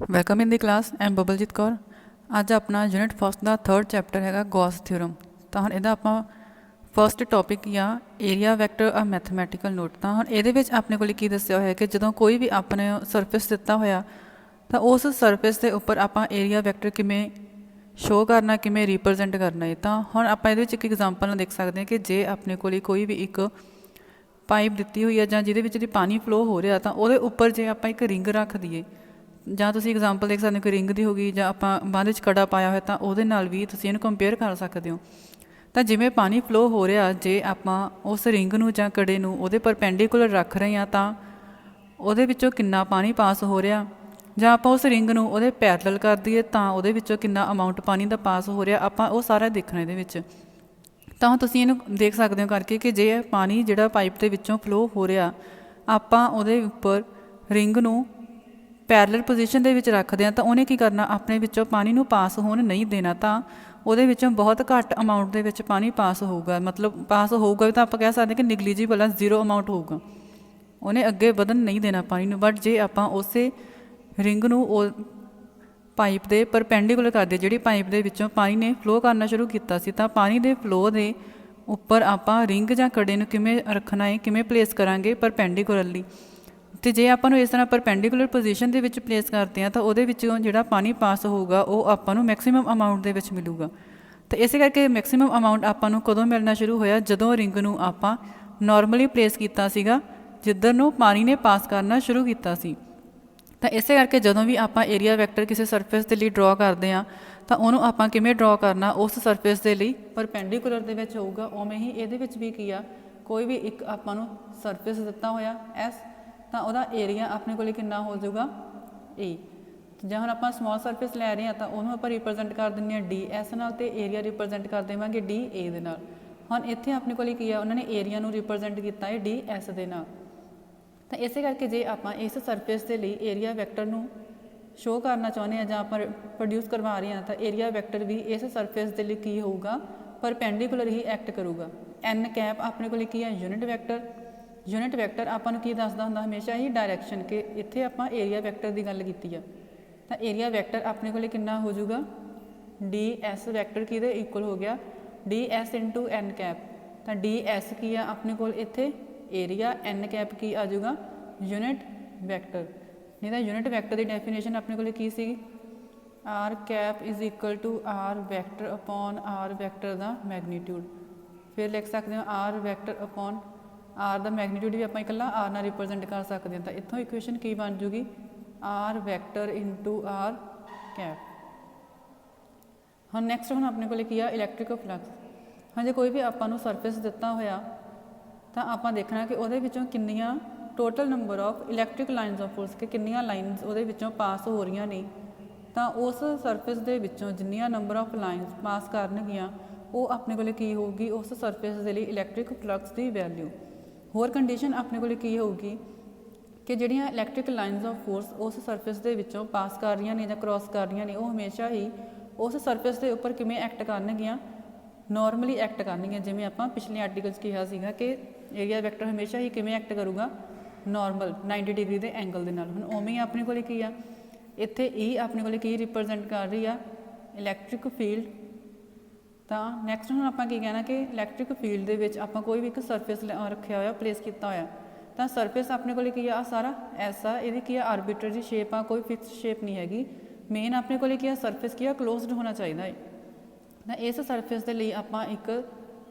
Welcome ਇਨ ਦੀ class M ਬਬਲਜੀਤ Kaur. ਅੱਜ ਆਪਣਾ unit first ਦਾ 3rd chapter ਹੈਗਾ ਗੌਸ ਥਿਊਰਮ। ਤਾਂ ਹੁਣ ਇਹਦਾ ਆਪਾਂ ਫਸਟ ਟੌਪਿਕ ਆ ਏਰੀਆ ਵੈਕਟਰ ਆ ਮੈਥਮੈਟੀਕਲ ਨੋਟ। ਤਾਂ ਹੁਣ ਇਹਦੇ ਵਿੱਚ ਆਪਣੇ ਕੋਲ ਕੀ ਦੱਸਿਆ ਹੋਇਆ ਕਿ ਜਦੋਂ ਕੋਈ ਵੀ ਆਪਣੇ ਸਰਫੇਸ ਦਿੱਤਾ ਹੋਇਆ ਤਾਂ ਉਸ ਸਰਫੇਸ ਦੇ ਉੱਪਰ ਆਪਾਂ ਏਰੀਆ ਵੈਕਟਰ ਕਿਵੇਂ ਸ਼ੋਅ ਕਰਨਾ, ਕਿਵੇਂ ਰਿਪਰਜੈਂਟ ਕਰਨਾ ਹੈ। ਤਾਂ ਹੁਣ ਆਪਾਂ ਇਹਦੇ ਵਿੱਚ ਇੱਕ ਐਗਜ਼ਾਮਪਲ ਨਾਲ ਦੇਖ ਸਕਦੇ ਹਾਂ ਕਿ ਜੇ ਆਪਣੇ ਕੋਲ ਕੋਈ ਵੀ ਇੱਕ ਪਾਈਪ ਦਿੱਤੀ ਹੋਈ ਹੈ ਜਾਂ ਜਿਹਦੇ ਵਿੱਚ ਦੀ ਪਾਣੀ ਫਲੋ ਹੋ ਰਿਹਾ ਤਾਂ ਉਹਦੇ ਉੱਪਰ ਜੇ ਆਪਾਂ ਇੱਕ ਰਿੰਗ ਰੱਖ ਦਈਏ, ਜਾਂ ਤੁਸੀਂ ਐਗਜ਼ਾਮਪਲ ਦੇਖ ਸਕਦੇ ਹੋ ਕਿ ਰਿੰਗ ਦੀ ਹੋ ਗਈ, ਜਾਂ ਆਪਾਂ ਬਾਂਹ ਵਿੱਚ ਕੜਾ ਪਾਇਆ ਹੋਇਆ ਤਾਂ ਉਹਦੇ ਨਾਲ ਵੀ ਤੁਸੀਂ ਇਹਨੂੰ ਕੰਪੇਅਰ ਕਰ ਸਕਦੇ ਹੋ। ਤਾਂ ਜਿਵੇਂ ਪਾਣੀ ਫਲੋ ਹੋ ਰਿਹਾ, ਜੇ ਆਪਾਂ ਉਸ ਰਿੰਗ ਨੂੰ ਜਾਂ ਕੜੇ ਨੂੰ ਉਹਦੇ ਪਰਪੈਂਡੀਕੂਲਰ ਰੱਖ ਰਹੇ ਹਾਂ ਤਾਂ ਉਹਦੇ ਵਿੱਚੋਂ ਕਿੰਨਾ ਪਾਣੀ ਪਾਸ ਹੋ ਰਿਹਾ, ਜਾਂ ਆਪਾਂ ਉਸ ਰਿੰਗ ਨੂੰ ਉਹਦੇ ਪੈਰਲਲ ਕਰ ਦਈਏ ਤਾਂ ਉਹਦੇ ਵਿੱਚੋਂ ਕਿੰਨਾ ਅਮਾਊਂਟ ਪਾਣੀ ਦਾ ਪਾਸ ਹੋ ਰਿਹਾ, ਆਪਾਂ ਉਹ ਸਾਰਾ ਦੇਖਣਾ ਇਹਦੇ ਵਿੱਚ। ਤਾਂ ਤੁਸੀਂ ਇਹਨੂੰ ਦੇਖ ਸਕਦੇ ਹੋ ਕਰਕੇ ਕਿ ਜੇ ਪਾਣੀ ਜਿਹੜਾ ਪਾਈਪ ਦੇ ਵਿੱਚੋਂ ਫਲੋ ਹੋ ਰਿਹਾ, ਆਪਾਂ ਉਹਦੇ ਉੱਪਰ ਰਿੰਗ ਨੂੰ ਪੈਰਲਲ ਪੋਜੀਸ਼ਨ ਦੇ ਵਿੱਚ ਰੱਖਦੇ ਹਾਂ ਤਾਂ ਉਹਨੇ ਕੀ ਕਰਨਾ, ਆਪਣੇ ਵਿੱਚੋਂ ਪਾਣੀ ਨੂੰ ਪਾਸ ਹੋਣ ਨਹੀਂ ਦੇਣਾ। ਤਾਂ ਉਹਦੇ ਵਿੱਚੋਂ ਬਹੁਤ ਘੱਟ ਅਮਾਊਂਟ ਦੇ ਵਿੱਚ ਪਾਣੀ ਪਾਸ ਹੋਊਗਾ, ਮਤਲਬ ਪਾਸ ਹੋਊਗਾ ਵੀ ਤਾਂ ਆਪਾਂ ਕਹਿ ਸਕਦੇ ਕਿ ਨਿਗਲੀਜੀਬਲ ਆ, 0 ਅਮਾਊਂਟ ਹੋਊਗਾ, ਉਹਨੇ ਅੱਗੇ ਵਧਣ ਨਹੀਂ ਦੇਣਾ ਪਾਣੀ ਨੂੰ। ਬਟ ਜੇ ਆਪਾਂ ਉਸੇ ਰਿੰਗ ਨੂੰ ਉਹ ਪਾਈਪ ਦੇ ਪਰਪੈਂਡੀਕੂਲਰ ਕਰਦੇ, ਜਿਹੜੀ ਪਾਈਪ ਦੇ ਵਿੱਚੋਂ ਪਾਣੀ ਨੇ ਫਲੋ ਕਰਨਾ ਸ਼ੁਰੂ ਕੀਤਾ ਸੀ, ਤਾਂ ਪਾਣੀ ਦੇ ਫਲੋ ਦੇ ਉੱਪਰ ਆਪਾਂ ਰਿੰਗ ਜਾਂ ਕੜੇ ਨੂੰ ਕਿਵੇਂ ਰੱਖਣਾ ਹੈ, ਕਿਵੇਂ ਪਲੇਸ ਕਰਾਂਗੇ ਪਰਪੈਂਡੀਕੂਲਰਲੀ। ਅਤੇ ਜੇ ਆਪਾਂ ਨੂੰ ਇਸ ਤਰ੍ਹਾਂ ਪਰਪੈਂਡੀਕੂਲਰ ਪੋਜੀਸ਼ਨ ਦੇ ਵਿੱਚ ਪਲੇਸ ਕਰਦੇ ਹਾਂ ਤਾਂ ਉਹਦੇ ਵਿੱਚੋਂ ਜਿਹੜਾ ਪਾਣੀ ਪਾਸ ਹੋਊਗਾ ਉਹ ਆਪਾਂ ਨੂੰ ਮੈਕਸੀਮਮ ਅਮਾਊਂਟ ਦੇ ਵਿੱਚ ਮਿਲੂਗਾ। ਤਾਂ ਇਸੇ ਕਰਕੇ ਮੈਕਸੀਮਮ ਅਮਾਊਂਟ ਆਪਾਂ ਨੂੰ ਕਦੋਂ ਮਿਲਣਾ ਸ਼ੁਰੂ ਹੋਇਆ, ਜਦੋਂ ਰਿੰਗ ਨੂੰ ਆਪਾਂ ਨੋਰਮਲੀ ਪਲੇਸ ਕੀਤਾ ਸੀਗਾ, ਜਿੱਧਰ ਨੂੰ ਪਾਣੀ ਨੇ ਪਾਸ ਕਰਨਾ ਸ਼ੁਰੂ ਕੀਤਾ ਸੀ। ਤਾਂ ਇਸੇ ਕਰਕੇ ਜਦੋਂ ਵੀ ਆਪਾਂ ਏਰੀਆ ਵੈਕਟਰ ਕਿਸੇ ਸਰਫੇਸ ਦੇ ਲਈ ਡਰਾ ਕਰਦੇ ਹਾਂ ਤਾਂ ਉਹਨੂੰ ਆਪਾਂ ਕਿਵੇਂ ਡਰਾ ਕਰਨਾ, ਉਸ ਸਰਫੇਸ ਦੇ ਲਈ ਪਰਪੈਂਡੀਕੂਲਰ ਦੇ ਵਿੱਚ ਹੋਊਗਾ। ਉਵੇਂ ਹੀ ਇਹਦੇ ਵਿੱਚ ਵੀ ਕੀ ਆ, ਕੋਈ ਵੀ ਇੱਕ ਆਪਾਂ ਨੂੰ ਸਰਫੇਸ ਦਿੱਤਾ ਹੋਇਆ ਐਸ, ਤਾਂ ਉਹਦਾ ਏਰੀਆ ਆਪਣੇ ਕੋਲ ਕਿੰਨਾ ਹੋ ਜਾਊਗਾ, ਏ। ਜਾਂ ਹੁਣ ਆਪਾਂ ਸਮੌਲ ਸਰਫੇਸ ਲੈ ਰਹੇ ਹਾਂ ਤਾਂ ਉਹਨੂੰ ਆਪਾਂ ਰਿਪਰਜੈਂਟ ਕਰ ਦਿੰਦੇ ਹਾਂ ਡੀ ਐਸ ਨਾਲ, ਅਤੇ ਏਰੀਆ ਰਿਪਰਜੈਂਟ ਕਰ ਦੇਵਾਂਗੇ ਡੀ ਏ ਦੇ ਨਾਲ। ਹੁਣ ਇੱਥੇ ਆਪਣੇ ਕੋਲ ਕੀ ਆ, ਉਹਨਾਂ ਨੇ ਏਰੀਆ ਨੂੰ ਰਿਪਰਜੈਂਟ ਕੀਤਾ ਹੈ ਡੀ ਐਸ ਦੇ ਨਾਲ। ਤਾਂ ਇਸੇ ਕਰਕੇ ਜੇ ਆਪਾਂ ਇਸ ਸਰਫੇਸ ਦੇ ਲਈ ਏਰੀਆ ਵੈਕਟਰ ਨੂੰ ਸ਼ੋਅ ਕਰਨਾ ਚਾਹੁੰਦੇ ਹਾਂ ਜਾਂ ਆਪਾਂ ਪ੍ਰੋਡਿਊਸ ਕਰਵਾ ਰਹੇ ਹਾਂ ਤਾਂ ਏਰੀਆ ਵੈਕਟਰ ਵੀ ਇਸ ਸਰਫੇਸ ਦੇ ਲਈ ਕੀ ਹੋਊਗਾ, ਪਰਪੈਂਡੀਕੂਲਰ ਹੀ ਐਕਟ ਕਰੂਗਾ। ਐਨ ਕੈਪ ਆਪਣੇ ਕੋਲ ਕੀ ਹੈ, ਯੂਨਿਟ ਵੈਕਟਰ। ਯੂਨਿਟ ਵੈਕਟਰ ਆਪਾਂ ਨੂੰ ਕੀ ਦੱਸਦਾ ਹੁੰਦਾ ਹਮੇਸ਼ਾ ਹੀ, ਡਾਇਰੈਕਸ਼ਨ, ਕਿ ਇੱਥੇ ਆਪਾਂ ਏਰੀਆ ਵੈਕਟਰ ਦੀ ਗੱਲ ਕੀਤੀ ਆ। ਤਾਂ ਏਰੀਆ ਵੈਕਟਰ ਆਪਣੇ ਕੋਲ ਕਿੰਨਾ ਹੋ ਜਾਊਗਾ, ਡੀ ਐਸ ਵੈਕਟਰ ਕਿਹਦੇ ਇਕੁਅਲ ਹੋ ਗਿਆ, ਡੀ ਐਸ ਇੰਟੂ ਐਨ ਕੈਪ। ਤਾਂ ਡੀ ਐਸ ਕੀ ਆ ਆਪਣੇ ਕੋਲ ਇੱਥੇ ਏਰੀਆ, ਐਨ ਕੈਪ ਕੀ ਆ ਜਾਊਗਾ, ਯੂਨਿਟ ਵੈਕਟਰ। ਨਹੀਂ ਤਾਂ ਯੂਨਿਟ ਵੈਕਟਰ ਦੀ ਡੈਫੀਨੇਸ਼ਨ ਆਪਣੇ ਕੋਲ ਕੀ ਸੀ, R cap is equal to R vector upon R vector ਦਾ ਮੈਗਨੀਟਿਊਡ। ਫਿਰ ਲਿਖ ਸਕਦੇ ਹਾਂ ਆਰ ਵੈਕਟਰ ਅਪੋਨ ਆਰ ਦਾ ਮੈਗਨੀਟਿਊਡ ਵੀ ਆਪਾਂ ਇਕੱਲਾ ਆਰ ਨਾਲ ਰਿਪਰਜੈਂਟ ਕਰ ਸਕਦੇ ਹਾਂ। ਤਾਂ ਇੱਥੋਂ ਇਕੁਏਸ਼ਨ ਕੀ ਬਣ ਜੂਗੀ, R vector into R cap. ਹੁਣ ਨੈਕਸਟ ਹੁਣ ਆਪਣੇ ਕੋਲ ਕੀ ਆ, ਇਲੈਕਟ੍ਰਿਕਲ ਫਲਕਸ। ਹਾਂ, ਜੇ ਕੋਈ ਵੀ ਆਪਾਂ ਨੂੰ ਸਰਫੇਸ ਦਿੱਤਾ ਹੋਇਆ ਤਾਂ ਆਪਾਂ ਦੇਖਣਾ ਕਿ ਉਹਦੇ ਵਿੱਚੋਂ ਕਿੰਨੀਆਂ total number of electric lines of force, ਕਿ ਕਿੰਨੀਆਂ ਲਾਈਨਸ ਉਹਦੇ ਵਿੱਚੋਂ ਪਾਸ ਹੋ ਰਹੀਆਂ ਨੇ। ਤਾਂ ਉਸ ਸਰਫੇਸ ਦੇ ਵਿੱਚੋਂ ਜਿੰਨੀਆਂ ਨੰਬਰ ਆਫ ਲਾਈਨਸ ਪਾਸ ਕਰਨਗੀਆਂ ਉਹ ਆਪਣੇ ਕੋਲ ਕੀ ਹੋਊਗੀ, ਉਸ ਸਰਫੇਸ ਦੇ ਲਈ ਇਲੈਕਟ੍ਰਿਕ ਫਲਕਸ ਦੀ ਵੈਲਿਊ। ਹੋਰ ਕੰਡੀਸ਼ਨ ਆਪਣੇ ਕੋਲ ਕੀ ਹੋਊਗੀ ਕਿ ਜਿਹੜੀਆਂ ਇਲੈਕਟ੍ਰਿਕ ਲਾਈਨਸ ਆਫ ਫੋਰਸ ਉਸ ਸਰਫੇਸ ਦੇ ਵਿੱਚੋਂ ਪਾਸ ਕਰ ਰਹੀਆਂ ਨੇ ਜਾਂ ਕ੍ਰੋਸ ਕਰ ਰਹੀਆਂ ਨੇ, ਉਹ ਹਮੇਸ਼ਾ ਹੀ ਉਸ ਸਰਫੇਸ ਦੇ ਉੱਪਰ ਕਿਵੇਂ ਐਕਟ ਕਰਨਗੀਆਂ, ਨੋਰਮਲੀ ਐਕਟ ਕਰਨਗੀਆਂ। ਜਿਵੇਂ ਆਪਾਂ ਪਿਛਲੇ ਆਰਟੀਕਲ 'ਚ ਕਿਹਾ ਸੀਗਾ ਕਿ ਏਰੀਆ ਵੈਕਟਰ ਹਮੇਸ਼ਾ ਹੀ ਕਿਵੇਂ ਐਕਟ ਕਰੂਗਾ, ਨੋਰਮਲ 90 ਡਿਗਰੀ ਦੇ ਐਂਗਲ ਦੇ ਨਾਲ। ਹੁਣ ਉਵੇਂ ਹੀ ਆਪਣੇ ਕੋਲ ਕੀ ਆ, ਇੱਥੇ ਈ ਆਪਣੇ ਕੋਲ ਕੀ ਰਿਪਰਜੈਂਟ ਕਰ ਰਹੀ ਆ, ਇਲੈਕਟ੍ਰਿਕ ਫੀਲਡ। ਤਾਂ ਨੈਕਸਟ ਹੁਣ ਆਪਾਂ ਕੀ ਕਹਿਣਾ ਕਿ ਇਲੈਕਟ੍ਰਿਕ ਫੀਲਡ ਦੇ ਵਿੱਚ ਆਪਾਂ ਕੋਈ ਵੀ ਇੱਕ ਸਰਫੇਸ ਰੱਖਿਆ ਹੋਇਆ, ਪਲੇਸ ਕੀਤਾ ਹੋਇਆ, ਤਾਂ ਸਰਫੇਸ ਆਪਣੇ ਕੋਲ ਕੀ ਆ, ਸਾਰਾ ਐਸਾ, ਇਹਦੀ ਕੀ ਆ, ਆਰਬਿਟਰੀ ਸ਼ੇਪ ਆ, ਕੋਈ ਫਿਕਸ ਸ਼ੇਪ ਨਹੀਂ ਹੈਗੀ। ਮੇਨ ਆਪਣੇ ਕੋਲ ਕੀ ਆ, ਸਰਫੇਸ ਕੀ ਆ, ਕਲੋਜ਼ਡ ਹੋਣਾ ਚਾਹੀਦਾ ਹੈ। ਤਾਂ ਇਸ ਸਰਫੇਸ ਦੇ ਲਈ ਆਪਾਂ ਇੱਕ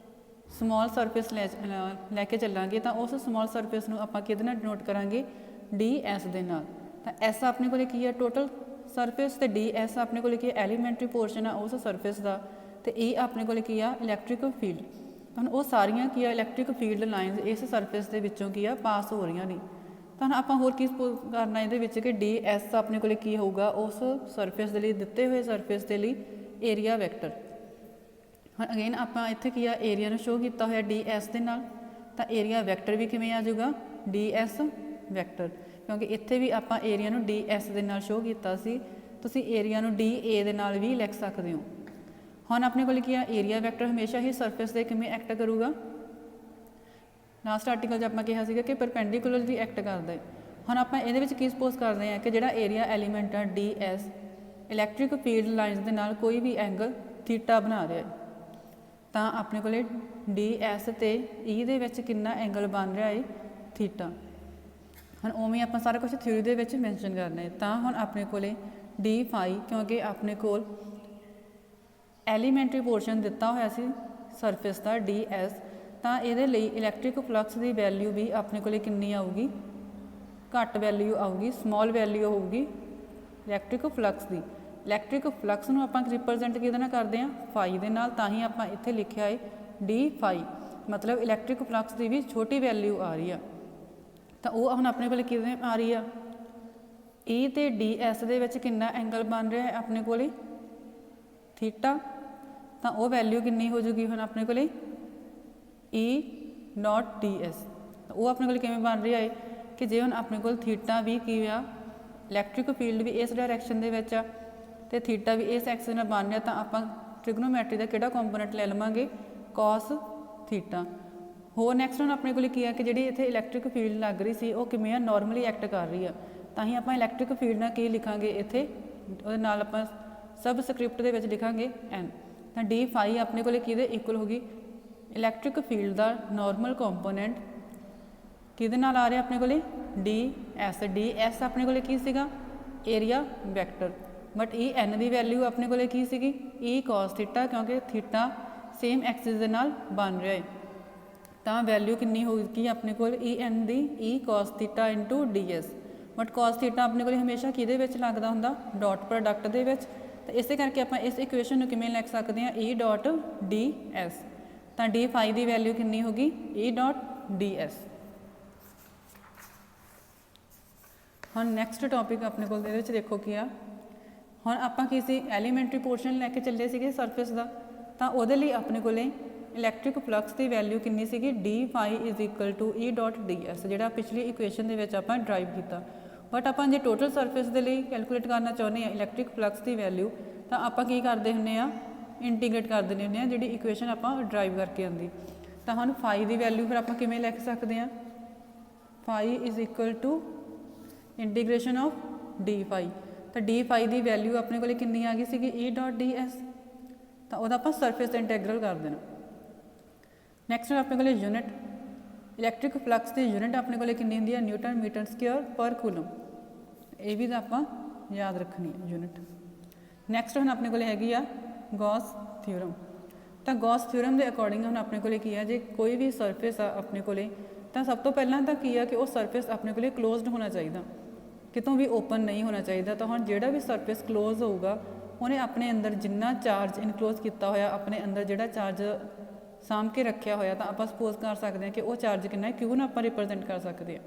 ਸਮੌਲ ਸਰਫੇਸ ਲੈ ਕੇ ਚੱਲਾਂਗੇ, ਤਾਂ ਉਸ ਸਮੌਲ ਸਰਫੇਸ ਨੂੰ ਆਪਾਂ ਕਿਹਦੇ ਨਾਲ ਡਿਨੋਟ ਕਰਾਂਗੇ, ਡੀ ਐਸ ਦੇ ਨਾਲ। ਤਾਂ ਐਸ ਆਪਣੇ ਕੋਲ ਕੀ ਹੈ, ਟੋਟਲ ਸਰਫੇਸ, ਤੇ ਡੀ ਐਸ ਆਪਣੇ ਕੋਲ ਕੀ ਹੈ, ਐਲੀਮੈਂਟਰੀ ਪੋਰਸ਼ਨ ਆ ਉਸ ਸਰਫੇਸ ਦਾ, ਤੇ ਇਹ ਆਪਣੇ ਕੋਲ ਕੀ ਆ, ਇਲੈਕਟ੍ਰਿਕ ਫੀਲਡ। ਤਾਂ ਉਹ ਸਾਰੀਆਂ ਕੀ ਆ, ਇਲੈਕਟ੍ਰਿਕ ਫੀਲਡ ਲਾਈਨਸ ਇਸ ਸਰਫੇਸ ਦੇ ਵਿੱਚੋਂ ਕੀ ਆ, ਪਾਸ ਹੋ ਰਹੀਆਂ ਨੇ। ਤਾਂ ਆਪਾਂ ਹੋਰ ਕੀ ਸਪੋਜ਼ ਕਰਨਾ ਇਹਦੇ ਵਿੱਚ ਕਿ ਡੀ ਐਸ ਆਪਣੇ ਕੋਲ ਕੀ ਹੋਊਗਾ, ਉਸ ਸਰਫੇਸ ਦੇ ਲਈ, ਦਿੱਤੇ ਹੋਏ ਸਰਫੇਸ ਦੇ ਲਈ ਏਰੀਆ ਵੈਕਟਰ। ਹੁਣ ਅਗੇਨ ਆਪਾਂ ਇੱਥੇ ਕੀ ਆ, ਏਰੀਆ ਨੂੰ ਸ਼ੋਅ ਕੀਤਾ ਹੋਇਆ ਡੀ ਐਸ ਦੇ ਨਾਲ, ਤਾਂ ਏਰੀਆ ਵੈਕਟਰ ਵੀ ਕਿਵੇਂ ਆ ਜਾਊਗਾ, ਡੀ ਐਸ ਵੈਕਟਰ, ਕਿਉਂਕਿ ਇੱਥੇ ਵੀ ਆਪਾਂ ਏਰੀਆ ਨੂੰ ਡੀ ਐਸ ਦੇ ਨਾਲ ਸ਼ੋਅ ਕੀਤਾ ਸੀ। ਤੁਸੀਂ ਏਰੀਆ ਨੂੰ ਡੀ ਏ ਦੇ ਨਾਲ ਵੀ ਲਿਖ ਸਕਦੇ ਹੋ। ਹੁਣ ਆਪਣੇ ਕੋਲ ਕੀ ਆ, ਏਰੀਆ ਵੈਕਟਰ ਹਮੇਸ਼ਾ ਹੀ ਸਰਫੇਸ ਦੇ ਕਿਵੇਂ ਐਕਟ ਕਰੂਗਾ, ਲਾਸਟ ਆਰਟੀਕਲ 'ਚ ਆਪਾਂ ਕਿਹਾ ਸੀਗਾ ਕਿ ਪਰਪੈਂਡੀਕੂਲਰਲੀ ਐਕਟ ਕਰਦਾ ਹੈ। ਹੁਣ ਆਪਾਂ ਇਹਦੇ ਵਿੱਚ ਕੀ ਸਪੋਜ਼ ਕਰਦੇ ਹਾਂ ਕਿ ਜਿਹੜਾ ਏਰੀਆ ਐਲੀਮੈਂਟ ਆ D S electric field lines ਦੇ ਨਾਲ ਕੋਈ ਵੀ ਐਂਗਲ ਥੀਟਾ ਬਣਾ ਰਿਹਾ ਹੈ, ਤਾਂ ਆਪਣੇ ਕੋਲੇ ਡੀ ਐਸ ਤੇ ਈ ਦੇ ਵਿੱਚ ਕਿੰਨਾ ਐਂਗਲ ਬਣ ਰਿਹਾ ਹੈ ਥੀਟਾ। ਹੁਣ ਉਵੇਂ ਆਪਾਂ ਸਾਰਾ ਕੁਝ ਥਿਊਰੀ ਦੇ ਵਿੱਚ ਮੈਂਸ਼ਨ ਕਰਨਾ ਹੈ। ਤਾਂ ਹੁਣ ਆਪਣੇ ਕੋਲੇ ਡੀ ਫਾਈ, ਕਿਉਂਕਿ ਆਪਣੇ ਕੋਲ ਐਲੀਮੈਂਟਰੀ ਪੋਰਸ਼ਨ ਦਿੱਤਾ ਹੋਇਆ ਸੀ ਸਰਫੇਸ ਦਾ ਡੀ ਐਸ, ਤਾਂ ਇਹਦੇ ਲਈ ਇਲੈਕਟ੍ਰਿਕ ਫਲਕਸ ਦੀ ਵੈਲਿਊ ਵੀ ਆਪਣੇ ਕੋਲੇ ਕਿੰਨੀ ਆਊਗੀ, ਘੱਟ ਵੈਲਿਊ ਆਊਗੀ, ਸਮੋਲ ਵੈਲਿਊ ਹੋਊਗੀ ਇਲੈਕਟ੍ਰਿਕ ਫਲਕਸ ਦੀ। ਇਲੈਕਟ੍ਰਿਕ ਫਲਕਸ ਨੂੰ ਆਪਾਂ ਰਿਪਰੈਜ਼ੈਂਟ ਕਿਹਦੇ ਨਾਲ ਕਰਦੇ ਹਾਂ, ਫਾਈ ਦੇ ਨਾਲ, ਤਾਂ ਹੀ ਆਪਾਂ ਇੱਥੇ ਲਿਖਿਆ ਹੈ ਡੀ ਫਾਈ, ਮਤਲਬ ਇਲੈਕਟ੍ਰਿਕ ਫਲਕਸ ਦੀ ਵੀ ਛੋਟੀ ਵੈਲਿਊ ਆ ਰਹੀ ਆ। ਤਾਂ ਉਹ ਹੁਣ ਆਪਣੇ ਕੋਲ ਕਿਵੇਂ ਆ ਰਹੀ ਆ, ਈ ਤੇ ਡੀ ਐਸ ਦੇ ਵਿੱਚ ਕਿੰਨਾ ਐਂਗਲ ਬਣ ਰਿਹਾ ਹੈ ਆਪਣੇ ਕੋਲੇ ਥੀਟਾ, ਤਾਂ ਉਹ ਵੈਲਿਊ ਕਿੰਨੀ ਹੋ ਜੂਗੀ ਹੁਣ ਆਪਣੇ ਕੋਲੇ ਈ ਨੋਟ ਡੀ ਐਸ। ਉਹ ਆਪਣੇ ਕੋਲ ਕਿਵੇਂ ਬਣ ਰਿਹਾ ਹੈ ਕਿ ਜੇ ਹੁਣ ਆਪਣੇ ਕੋਲ ਥੀਟਾ ਵੀ ਕੀ ਆ, ਇਲੈਕਟ੍ਰਿਕ ਫੀਲਡ ਵੀ ਇਸ ਡਾਇਰੈਕਸ਼ਨ ਦੇ ਵਿੱਚ ਆ ਤੇ ਥੀਟਾ ਵੀ ਇਸ ਐਕਸਿਸ ਨਾਲ ਬਣ ਰਿਹਾ, ਤਾਂ ਆਪਾਂ ਟ੍ਰਿਗਨੋਮੈਟਰੀ ਦਾ ਕਿਹੜਾ ਕੰਪੋਨੈਂਟ ਲੈ ਲਵਾਂਗੇ, ਕਾਸ ਥੀਟਾ। ਹੋਰ ਨੈਕਸਟ ਹੁਣ ਆਪਣੇ ਕੋਲ ਕੀ ਆ ਕਿ ਜਿਹੜੀ ਇੱਥੇ ਇਲੈਕਟ੍ਰਿਕ ਫੀਲਡ ਲੱਗ ਰਹੀ ਸੀ ਉਹ ਕਿਵੇਂ ਆ, ਨਾਰਮਲੀ ਐਕਟ ਕਰ ਰਹੀ ਆ, ਤਾਂ ਹੀ ਆਪਾਂ ਇਲੈਕਟ੍ਰਿਕ ਫੀਲਡ ਨਾਲ ਕੀ ਲਿਖਾਂਗੇ ਇੱਥੇ, ਉਹਦੇ ਨਾਲ ਆਪਾਂ ਸਬ ਸਕ੍ਰਿਪਟ ਦੇ ਵਿੱਚ ਲਿਖਾਂਗੇ ਐਨ। ਤਾਂ ਡੀ ਫਾਈ ਆਪਣੇ ਕੋਲ ਕਿਹਦੇ ਇਕੁਅਲ ਹੋਗੀ, ਇਲੈਕਟ੍ਰਿਕ ਫੀਲਡ ਦਾ ਨਾਰਮਲ ਕੰਪੋਨੈਂਟ ਕਿਹਦੇ ਨਾਲ ਆ ਰਿਹਾ ਆਪਣੇ ਕੋਲੇ ਡੀ ਐਸ। ਡੀ ਐਸ ਆਪਣੇ ਕੋਲੇ ਕੀ ਸੀਗਾ, area vector, but E N the value ਆਪਣੇ ਕੋਲੇ ਕੀ ਸੀਗੀ, ਈ ਕਾਸ ਥੀਟਾ, ਕਿਉਂਕਿ ਥੀਟਾ ਸੇਮ ਐਕਸਿਸ ਦੇ ਨਾਲ ਬਣ ਰਿਹਾ ਹੈ। ਤਾਂ ਵੈਲਿਊ ਕਿੰਨੀ ਹੋਊਗੀ ਆਪਣੇ ਕੋਲ ਈ ਐਨ ਦੀ, E cos theta into D S, but cos theta ਆਪਣੇ ਕੋਲ ਹਮੇਸ਼ਾ ਕਿਹਦੇ ਵਿੱਚ ਲੱਗਦਾ ਹੁੰਦਾ, ਡਾਟ ਪ੍ਰੋਡਕਟ ਦੇ ਵਿੱਚ। ਤਾਂ ਇਸੇ ਕਰਕੇ ਆਪਾਂ ਇਸ ਇਕੁਏਸ਼ਨ ਨੂੰ ਕਿਵੇਂ ਲਿਖ ਸਕਦੇ ਹਾਂ, ਈ ਡਾਟ ਡੀ ਐਸ। ਤਾਂ ਡੀ ਫਾਈ ਦੀ ਵੈਲਿਊ ਕਿੰਨੀ ਹੋਗੀ, ਈ ਡਾਟ ਡੀ ਐਸ। ਹੁਣ ਨੈਕਸਟ ਟੌਪਿਕ ਆਪਣੇ ਕੋਲ ਇਹਦੇ ਵਿੱਚ ਦੇਖੋ ਕੀ ਆ, ਹੁਣ ਆਪਾਂ ਕਿਸੇ ਐਲੀਮੈਂਟਰੀ ਪੋਰਸ਼ਨ ਲੈ ਕੇ ਚੱਲੇ ਸੀਗੇ ਸਰਫੇਸ ਦਾ, ਤਾਂ ਉਹਦੇ ਲਈ ਆਪਣੇ ਕੋਲੇ ਇਲੈਕਟ੍ਰਿਕ ਫਲਕਸ ਦੀ ਵੈਲਿਊ ਕਿੰਨੀ ਸੀਗੀ, D phi is equal to E dot D S, ਜਿਹੜਾ ਪਿਛਲੀ ਇਕੁਏਸ਼ਨ ਦੇ ਵਿੱਚ ਆਪਾਂ ਡਰਾਈਵ ਕੀਤਾ। ਬਟ ਆਪਾਂ ਜੇ ਟੋਟਲ ਸਰਫੇਸ ਦੇ ਲਈ ਕੈਲਕੂਲੇਟ ਕਰਨਾ ਚਾਹੁੰਦੇ ਹਾਂ ਇਲੈਕਟ੍ਰਿਕ ਫਲਕਸ ਦੀ ਵੈਲਿਊ, ਤਾਂ ਆਪਾਂ ਕੀ ਕਰਦੇ ਹੁੰਦੇ ਆ, ਇੰਟੀਗ੍ਰੇਟ ਕਰ ਦਿੰਦੇ ਹੁੰਦੇ ਆ ਜਿਹੜੀ ਇਕੁਏਸ਼ਨ ਆਪਾਂ ਡਰਾਈਵ ਕਰਕੇ ਆਉਂਦੀ। ਤਾਂ ਹੁਣ ਫਾਈ ਦੀ ਵੈਲਿਊ ਫਿਰ ਆਪਾਂ ਕਿਵੇਂ ਲਿਖ ਸਕਦੇ ਹਾਂ, phi is equal to integration of D phi. ਤਾਂ ਡੀ ਫਾਈ ਦੀ ਵੈਲਿਊ ਆਪਣੇ ਕੋਲ ਕਿੰਨੀ ਆ ਗਈ ਸੀਗੀ, ਈ ਡਾਟ ਡੀ ਐਸ, ਤਾਂ ਉਹਦਾ ਆਪਾਂ ਸਰਫੇਸ ਦਾ ਇੰਟੈਗਰਲ ਕਰ ਦੇਣਾ। ਨੈਕਸਟ ਆਪਣੇ ਕੋਲ ਯੂਨਿਟ, ਇਲੈਕਟ੍ਰਿਕ ਫਲਕਸ ਦੀ ਯੂਨਿਟ ਆਪਣੇ ਕੋਲ ਕਿੰਨੀ ਹੁੰਦੀ ਹੈ, ਨਿਊਟਨ ਮੀਟਰ ਸਕੁਅਰ ਪਰ ਕੂਲਮ, ਇਹ ਵੀ ਤਾਂ ਆਪਾਂ ਯਾਦ ਰੱਖਣੀ ਹੈ ਯੂਨਿਟ। ਨੈਕਸਟ ਹੁਣ ਆਪਣੇ ਕੋਲ ਹੈਗੀ ਆ ਗੌਸ ਥਿਊਰਮ। ਤਾਂ ਗੌਸ ਥਿਊਰਮ ਦੇ ਅਕੋਰਡਿੰਗ ਹੁਣ ਆਪਣੇ ਕੋਲ ਕੀ ਆ, ਜੇ ਕੋਈ ਵੀ ਸਰਫੇਸ ਆ ਆਪਣੇ ਕੋਲੇ, ਤਾਂ ਸਭ ਤੋਂ ਪਹਿਲਾਂ ਤਾਂ ਕੀ ਆ ਕਿ ਉਹ ਸਰਫੇਸ ਆਪਣੇ ਕੋਲੇ ਕਲੋਜ਼ਡ ਹੋਣਾ ਚਾਹੀਦਾ, ਕਿਤੋਂ ਵੀ ਓਪਨ ਨਹੀਂ ਹੋਣਾ ਚਾਹੀਦਾ। ਤਾਂ ਹੁਣ ਜਿਹੜਾ ਵੀ ਸਰਫੇਸ ਕਲੋਜ਼ ਹੋਊਗਾ ਉਹਨੇ ਆਪਣੇ ਅੰਦਰ ਜਿੰਨਾ ਚਾਰਜ ਇਨਕਲੋਜ਼ ਕੀਤਾ ਹੋਇਆ, ਆਪਣੇ ਅੰਦਰ ਜਿਹੜਾ ਚਾਰਜ ਸਾਂਭ ਕੇ ਰੱਖਿਆ ਹੋਇਆ, ਤਾਂ ਆਪਾਂ ਸਪੋਜ਼ ਕਰ ਸਕਦੇ ਹਾਂ ਕਿ ਉਹ ਚਾਰਜ ਕਿੰਨਾ ਹੈ, ਕਿਉਂ ਨਾ ਆਪਾਂ ਰਿਪਰੈਜ਼ੈਂਟ ਕਰ ਸਕਦੇ ਹਾਂ।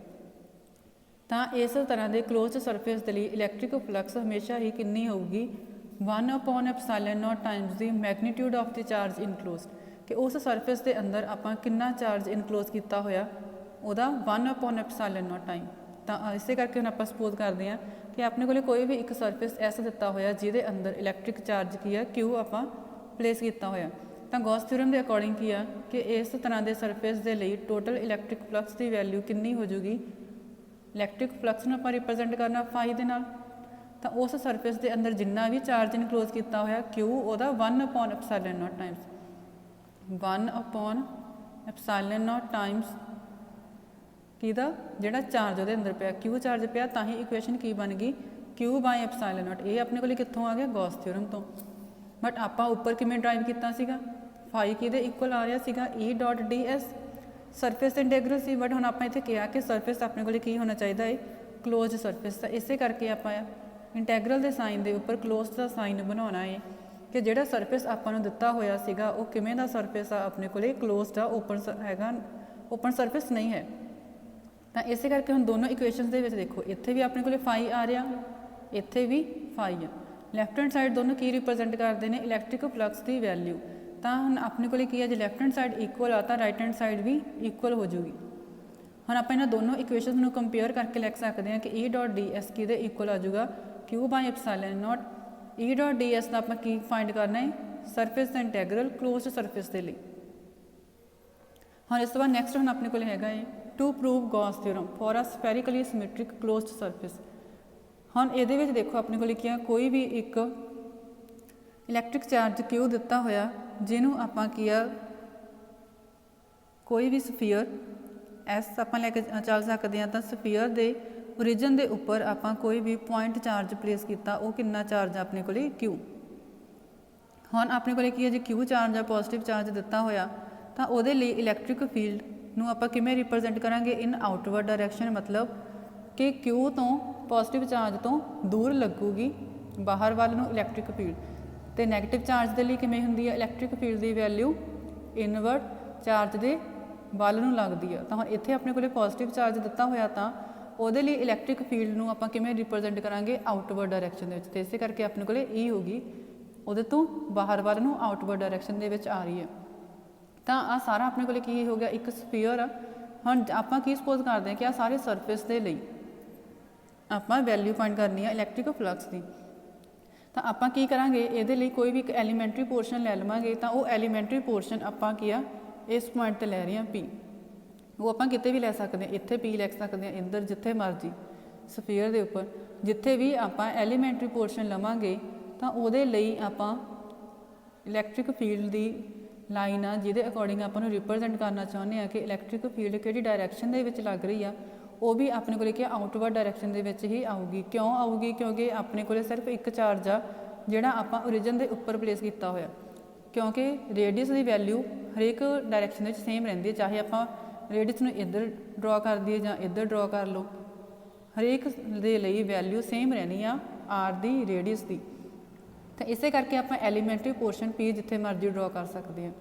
ਤਾਂ ਇਸ ਤਰ੍ਹਾਂ ਦੇ ਕਲੋਜ਼ਡ ਸਰਫੇਸ ਦੇ ਲਈ ਇਲੈਕਟ੍ਰਿਕ ਫਲਕਸ ਹਮੇਸ਼ਾ ਹੀ ਕਿੰਨੀ ਹੋਊਗੀ, 1/ε0 Times the magnitude of the charge ਇਨਕਲੋਜ਼ਡ, ਕਿ ਉਸ ਸਰਫੇਸ ਦੇ ਅੰਦਰ ਆਪਾਂ ਕਿੰਨਾ ਚਾਰਜ ਇਨਕਲੋਜ਼ ਕੀਤਾ ਹੋਇਆ, ਉਹਦਾ 1/ε0 ਟਾਈਮ। ਤਾਂ ਇਸੇ ਕਰਕੇ ਹੁਣ ਆਪਾਂ ਸਪੋਜ਼ ਕਰਦੇ ਹਾਂ ਕਿ ਆਪਣੇ ਕੋਲ ਕੋਈ ਵੀ ਇੱਕ ਸਰਫੇਸ ਐਸਾ ਦਿੱਤਾ ਹੋਇਆ ਜਿਹਦੇ ਅੰਦਰ ਇਲੈਕਟ੍ਰਿਕ ਚਾਰਜ ਕੀ ਆ, ਕਿਊ ਆਪਾਂ ਪਲੇਸ ਕੀਤਾ ਹੋਇਆ। ਤਾਂ ਗੌਸ ਥਿਊਰਮ ਦੇ ਅਕੋਰਡਿੰਗ ਕੀ ਆ ਕਿ ਇਸ ਤਰ੍ਹਾਂ ਦੇ ਸਰਫੇਸ ਦੇ ਲਈ ਟੋਟਲ ਇਲੈਕਟ੍ਰਿਕ ਫਲਕਸ ਦੀ ਵੈਲਿਊ ਕਿੰਨੀ ਹੋ ਜੂਗੀ, ਇਲੈਕਟ੍ਰਿਕ ਫਲਕਸ ਨੂੰ ਆਪਾਂ ਰਿਪਰੈਜ਼ੈਂਟ ਕਰਨਾ ਫਾਈ ਦੇ ਨਾਲ, ਤਾਂ ਉਸ ਸਰਫੇਸ ਦੇ ਅੰਦਰ ਜਿੰਨਾ ਵੀ ਚਾਰਜ ਇਨਕਲੋਜ਼ ਕੀਤਾ ਹੋਇਆ ਕਿਊ, ਉਹਦਾ 1/ε0 ਟਾਈਮਸ 1/ε0 ਟਾਈਮਸ ਕਿਹਦਾ, ਜਿਹੜਾ ਚਾਰਜ ਉਹਦੇ ਅੰਦਰ ਪਿਆ, ਕਿਊ ਚਾਰਜ ਪਿਆ, ਤਾਂ ਹੀ ਇਕੁਏਸ਼ਨ ਕੀ ਬਣ ਗਈ, Q/ε0। ਇਹ ਆਪਣੇ ਕੋਲ ਕਿੱਥੋਂ ਆ ਗਿਆ, ਗੌਸ ਥਿਊਰਮ ਤੋਂ। ਬਟ ਆਪਾਂ ਉੱਪਰ ਕਿਵੇਂ ਡਰਾਈਵ ਕੀਤਾ ਸੀਗਾ, ਫਾਈ ਕਿਹਦੇ ਇਕੁਅਲ ਆ ਰਿਹਾ ਸੀਗਾ, E dot D S, surface integral ਸੀ। ਬਟ ਹੁਣ ਆਪਾਂ ਇੱਥੇ ਕਿਹਾ ਕਿ ਸਰਫੇਸ ਆਪਣੇ ਕੋਲ ਕੀ ਹੋਣਾ ਚਾਹੀਦਾ ਹੈ, ਕਲੋਜ਼ ਸਰਫੇਸ। ਤਾਂ ਇਸੇ ਕਰਕੇ ਆਪਾਂ ਇੰਟੈਗਰਲ ਦੇ ਸਾਈਨ ਦੇ ਉੱਪਰ ਕਲੋਜ਼ ਦਾ ਸਾਈਨ ਬਣਾਉਣਾ ਹੈ ਕਿ ਜਿਹੜਾ ਸਰਫੇਸ ਆਪਾਂ ਨੂੰ ਦਿੱਤਾ ਹੋਇਆ ਸੀਗਾ ਉਹ ਕਿਵੇਂ ਦਾ ਸਰਫੇਸ ਆ, ਆਪਣੇ ਕੋਲ ਕਲੋਜ਼ਡ ਆ, ਓਪਨ ਹੈਗਾ, ਓਪਨ ਸਰਫੇਸ ਨਹੀਂ ਹੈ। ਤਾਂ ਇਸੇ ਕਰਕੇ ਹੁਣ ਦੋਨੋਂ ਇਕੁਏਸ਼ਨਸ ਦੇ ਵਿੱਚ ਦੇਖੋ, ਇੱਥੇ ਵੀ ਆਪਣੇ ਕੋਲ ਫਾਈ ਆ ਰਿਹਾ, ਇੱਥੇ ਵੀ ਫਾਈ ਆ। ਲੈਫਟ ਹੈਂਡ ਸਾਈਡ ਦੋਨੋਂ ਕੀ ਰਿਪਰੈਜ਼ੈਂਟ ਕਰਦੇ ਨੇ, ਇਲੈਕਟ੍ਰਿਕ ਫਲਕਸ ਦੀ ਵੈਲਿਊ। ਤਾਂ ਹੁਣ ਆਪਣੇ ਕੋਲ ਕੀ ਹੈ, ਜੇ ਲੈਫਟ ਹੈਂਡ ਸਾਈਡ ਇਕੁਅਲ ਆ ਤਾਂ ਰਾਈਟ ਹੈਂਡ ਸਾਈਡ ਵੀ ਇਕੁਅਲ ਹੋ ਜੂਗੀ। ਹੁਣ ਆਪਾਂ ਇਹਨਾਂ ਦੋਨੋਂ ਇਕੁਏਸ਼ਨਸ ਨੂੰ ਕੰਪੇਅਰ ਕਰਕੇ ਲਿਖ ਸਕਦੇ ਹਾਂ ਕਿ ਈ ਡਾਟ ਡੀ ਐਸ ਕਿਹਦੇ ਇਕੁਅਲ ਆ ਜੂਗਾ, Q/ε0। ਈ ਡਾਟ ਡੀ ਐਸ ਦਾ ਆਪਾਂ ਕੀ ਫਾਈਂਡ ਕਰਨਾ ਹੈ, ਸਰਫੇਸ ਦਾ ਇੰਟੈਗਰਲ ਕਲੋਜ਼ਡ ਸਰਫੇਸ ਦੇ ਲਈ। ਹੁਣ ਇਸ ਤੋਂ ਬਾਅਦ ਨੈਕਸਟ ਹੁਣ ਆਪਣੇ ਕੋਲ ਹੈਗਾ ਹੈ to prove Gauss theorem for a spherically symmetric closed surface. हुण इहदे विच देखो अपने कोल क्या कोई भी एक इलैक्ट्रिक चार्ज क्यू दिता होया जिन्हों आपां किया कोई भी सफीयर एस आपां लैके चल सकते हैं, तो सफीयर के ओरिजिन के उपर आपां कोई भी पॉइंट चार्ज प्लेस किया वो कितना चार्ज अपने को क्यू। हुण अपने को की है जो क्यू चार्ज आ पॉजिटिव चार्ज दिता होया तो वो इलैक्ट्रिक फील्ड नूं आपां किवें रिप्रजेंट करांगे इन आउटवर्ड डायरैक्शन, मतलब कि क्यू तो पॉजिटिव चार्ज तो दूर लगूगी बाहर वाल नूं इलैक्ट्रिक फील्ड, तो नैगेटिव चार्ज के लिए किवें हुंदी है इलैक्ट्रिक फील्ड की वैल्यू इनवर्ड चार्ज के वल नूं लगदी है। तो हुण इत्थे अपने को पॉजिटिव चार्ज दिता होया तो ਉਹਦੇ ਲਈ इलैक्ट्रिक फील्ड ਨੂੰ ਆਪਾਂ ਕਿਵੇਂ रिप्रजेंट करांगे आउटवर्ड डायरैक्शन ਦੇ ਵਿੱਚ, ਤੇ ਇਸੇ ਕਰਕੇ ਆਪਣੇ ਕੋਲੇ E ਹੋਗੀ ਉਹਦੇ ਤੋਂ ਬਾਹਰ ਵੱਲ ਨੂੰ ਆਊਟਵਰਡ ਡਾਇਰੈਕਸ਼ਨ ਦੇ ਵਿੱਚ ਆ ਰਹੀ ਹੈ। ਤਾਂ ਆ ਸਾਰਾ ਆਪਣੇ ਕੋਲੇ ਕੀ ਹੋ ਗਿਆ ਇੱਕ ਸਫੀਅਰ ਆ। ਹੁਣ ਆਪਾਂ ਕੀ ਸਪੋਜ਼ ਕਰਦੇ ਹਾਂ ਕਿ ਆ ਸਾਰੇ ਸਰਫੇਸ ਦੇ ਲਈ ਆਪਾਂ ਵੈਲਿਊ ਫਾਈਂਡ ਕਰਨੀ ਹੈ ਇਲੈਕਟ੍ਰਿਕ ਫਲਕਸ ਦੀ। ਤਾਂ ਆਪਾਂ ਕੀ ਕਰਾਂਗੇ ਇਹਦੇ ਲਈ ਕੋਈ ਵੀ ਇੱਕ ਐਲੀਮੈਂਟਰੀ ਪੋਰਸ਼ਨ ਲੈ ਲਵਾਂਗੇ, ਤਾਂ ਉਹ ਐਲੀਮੈਂਟਰੀ ਪੋਰਸ਼ਨ ਆਪਾਂ ਕੀ ਆ ਇਸ ਪੁਆਇੰਟ ਤੇ ਲੈ ਰਹੇ ਹਾਂ P, वो आप किते भी लै सकते हैं, इत्थे P लिख सकते हैं, इधर जिथे मर्जी सफीयर के उपर जिथे भी आप एलीमेंटरी पोर्शन लवांगे तो वो आप इलैक्ट्रिक फील्ड की लाइन आ जिहदे अकॉर्डिंग आपको रिप्रजेंट करना चाहुंदे हैं कि इलैक्ट्रिक फील्ड किहड़ी डायरैक्शन दे विच लग रही है, वो भी अपने को क्या आउटवर्ड डायरैक्शन दे विच ही आऊगी। क्यों आऊगी? क्योंकि अपने को सिर्फ एक चार्ज आ जिहड़ा आप ओरिजिन के उपर प्लेस किया होया, क्योंकि रेडियस की वैल्यू हरेक डायरैक्शन दे विच सेम रहिंदी है, चाहे आप रेडियस में इधर ड्रॉ कर दिए या इधर ड्रॉ कर लो, हरेक दे लई वैल्यू सेम रहनी आ आर दी रेडियस की। तो इसे करके आप एलीमेंटरी पोर्शन P जिथे मर्जी ड्रॉ कर सकते हैं।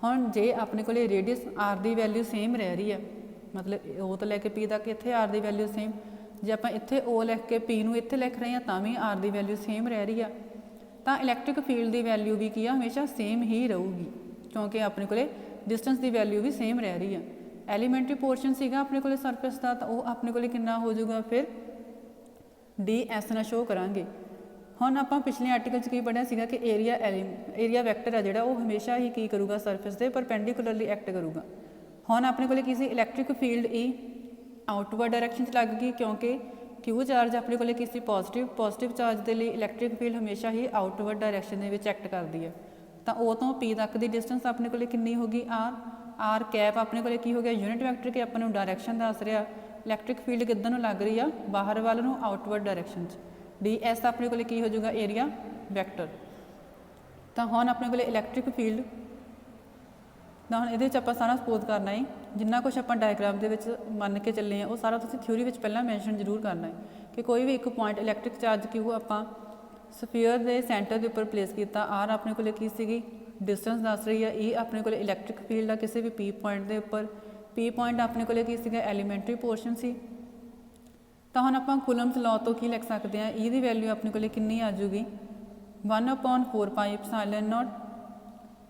हुण जे अपने को रेडियस आर की वैल्यू सेम रह रही है, मतलब O तो लैके P तक इत्थे आर की वैल्यू सेम, जे आप इत्थे O लिख के P नूं इत्थे लिख रहे हैं तो भी आर की वैल्यू सेम रह रही है, तो इलैक्ट्रिक फील्ड की वैल्यू भी की हमेशा सेम ही रहूगी, क्योंकि अपने को डिस्टेंस की वैल्यू भी सेम रह रही है। एलीमेंटरी पोर्शन सीगा अपने को सरफेस का, तो वह अपने को कितना हो जाऊगा फिर DS ना शो करांगे। हुण आपां पिछले आर्टिकल च की पढ़िया सीगा कि एरिया वैक्टर है जिहड़ा वो हमेशा ही की करूगा सरफेस के परपेंडिकुलरली एक्ट करूगा। हुण अपने को की सी electric field E outward direction च लग गई, क्योंकि क्यू चार्ज अपने को किसी पॉजिटिव चार्ज के लिए इलैक्ट्रिक फील्ड हमेशा ही आउटवर्ड डायरैक्शन के एक्ट करती है। तो O तो P तक की डिस्टेंस अपने को कितनी होगी आर कैप अपने को की हो गया यूनिट वैक्टर के अपन डायरैक्शन दस रहा, इलैक्ट्रिक फील्ड किधर नूं लग रही है बाहर वाल नूं आउटवर्ड डायरैक्शन DS अपने को की हो जाएगा एरिया वैक्टर। तो हुण अपने को इलैक्ट्रिक फील्ड तो हुण इहदे विच आपां सारा सपोज करना है, जिन्ना कुछ आपां डायग्राम दे विच मन के चले हैं वो सारा तुसीं थ्योरी विच पहलां मैंशन जरूर करना है कि कोई भी एक पॉइंट इलैक्ट्रिक चार्ज क्यू आपां सफीयर के सेंटर के उपर प्लेस किया, आर अपने को की सीगी डिस्टेंस दस रही है, E अपने को इलैक्ट्रिक फील्ड आ किसी भी P पॉइंट के उपर, P पॉइंट अपने को की सीगा एलीमेंटरी पोर्शन सी। तो हुण आपां कूलम्स लॉ तो की लिख सकते हैं E की वैल्यू अपने को कितनी आ जाऊगी 1/4 pi epsilon naught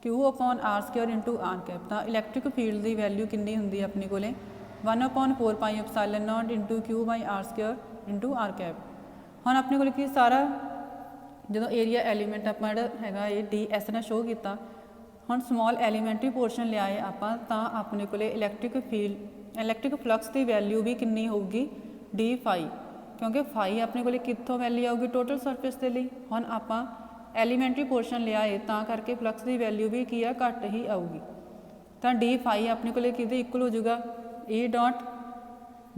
Q upon R square into R cap. तो इलैक्ट्रिक फील्ड की वैल्यू कितनी हुंदी है अपने को 1/4 pi epsilon naught into Q by R square into R cap. हुण अपने को की सारा जो एरिया एलीमेंट आप है DS ने शो किया, हम समॉल एलीमेंटरी पोर्शन लिया है आप, अपने को इलैक्ट्रिक फ्लक्स की वैल्यू भी कितनी होगी D फाई, क्योंकि फाई अपने को कितों वैल्यू आऊगी टोटल सरफेस के लिए। हम आप एलीमेंटरी पोर्शन लिया है तो करके फ्लक्स की वैल्यू भी की घट ही आऊगी, तो D फाई अपने को कि इक्वल हो जाएगा E डॉट